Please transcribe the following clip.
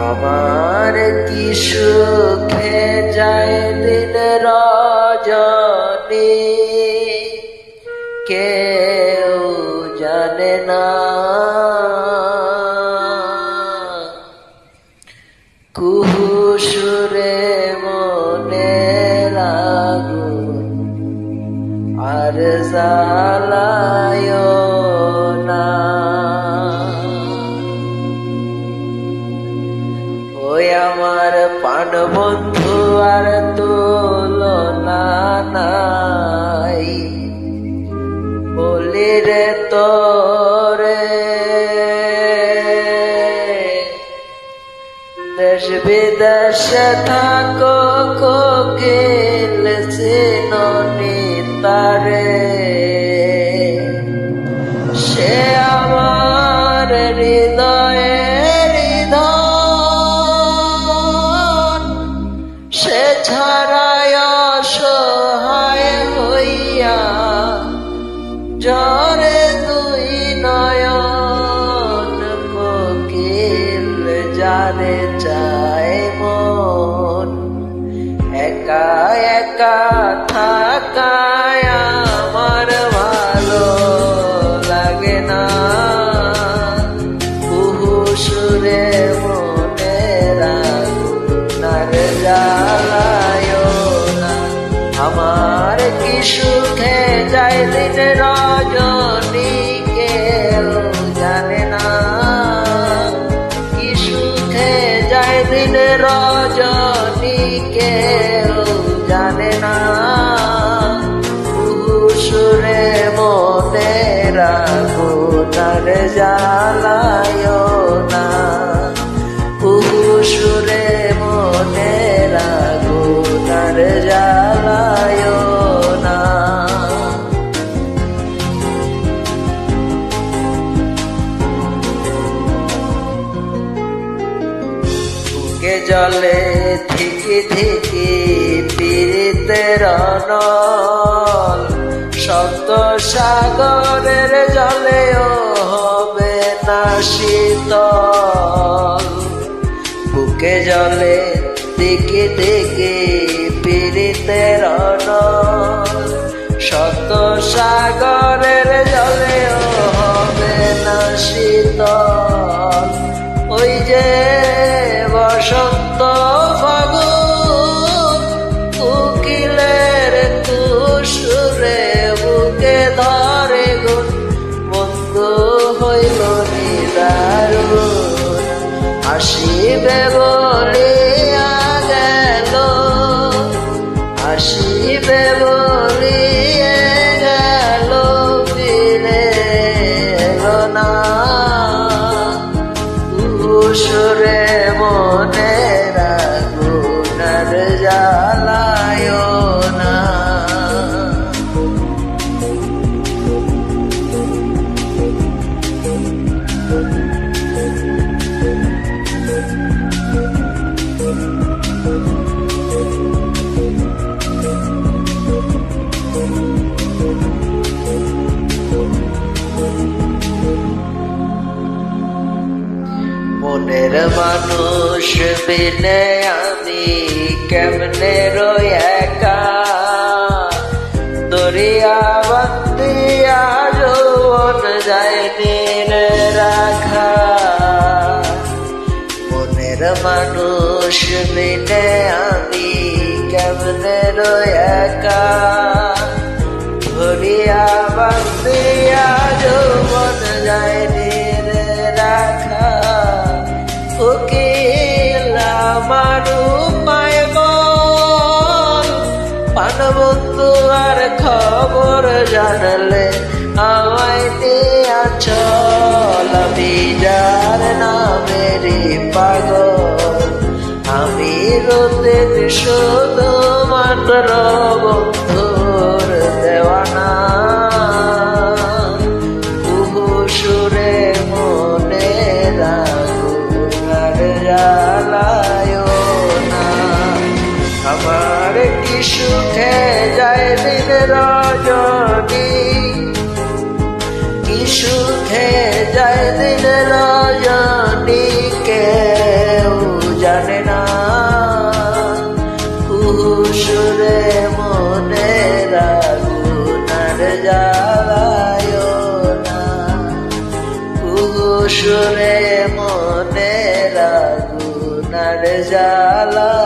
আমার কি সুখে যায় দিন রজনী, কেউ জানে না। কুহু সুরে মনের আগুন আর জ্বালায় না। ওই আমার প্রাণ বন্ধু আর তুলনা নাই, বলি রে তোরে দেশ বিদেশে থাকো কোকিল চিননি তারে, সে আমার হৃদয়ের হৃদয়, সে ছাড়ায় অসহায় হইয়া জরে দুই নয়ন, কোকিল যারে চায় মন, একা একা থাকায় আমার ভালো লাগে না। কুহু সুরে মনের আগুন আর জ্বালায় না। আমার কি সুখে যায় দিন রজনী, কেউ জানে না। কি সুখে যায় দিন রজনী, কেউ জানে না। কুহু সুরে মনের আগুন আর জ্বালায় না। কুহু সুরে মনের আগুন আর জ্বালায় না। বুকে জলে ধিকি ধিকি পীড়িতের নল, সপ্ত সাগরের জলেও হবে না শীতল। বুকে জলে দিকে দিকে পীড়িতের নল, সপ্ত সাগরের জলেও হবে না শীতল। ওই যে বসন্ত ফাগুন, উকিলের কুসুরে বুকে ধরে গুণ, বন্ধু হইল নিদারুণ। আসিবে বলিয়া গেল, আসিবে বলিয়া গেল, ফিরে এলো না। সুরে মনের আগুন আর জ্বালায় না। মনের মানুষ বিনে আমি কেমনে রই একা, দরিয়া বান্দিয়া যৌবন যায়নি রে রাখা। মনের মানুষ বিনে আমি কেমনে রই একা, দরিয়া বান্দিয়া যৌবন যায়নি রে রাখা। উকিল আমার উপায় বল, প্রাণ বন্ধু আর খবর জানলে আমায় দিয়া চল। আমি যার নামেরই পাগল, আমি রোদে শুধু মাত্র বন্ধুর দেওয়ানা। কুহু সুরে মনের আগুন আর জ্বালায় না। আমার কি সুখে যায় দিন রজনী, কি সুখে যায় দিন রজনী, কেউ সুরে মনে রাগুনার জ্বালায় না, সুরে মনে রাগুনার জ্বালা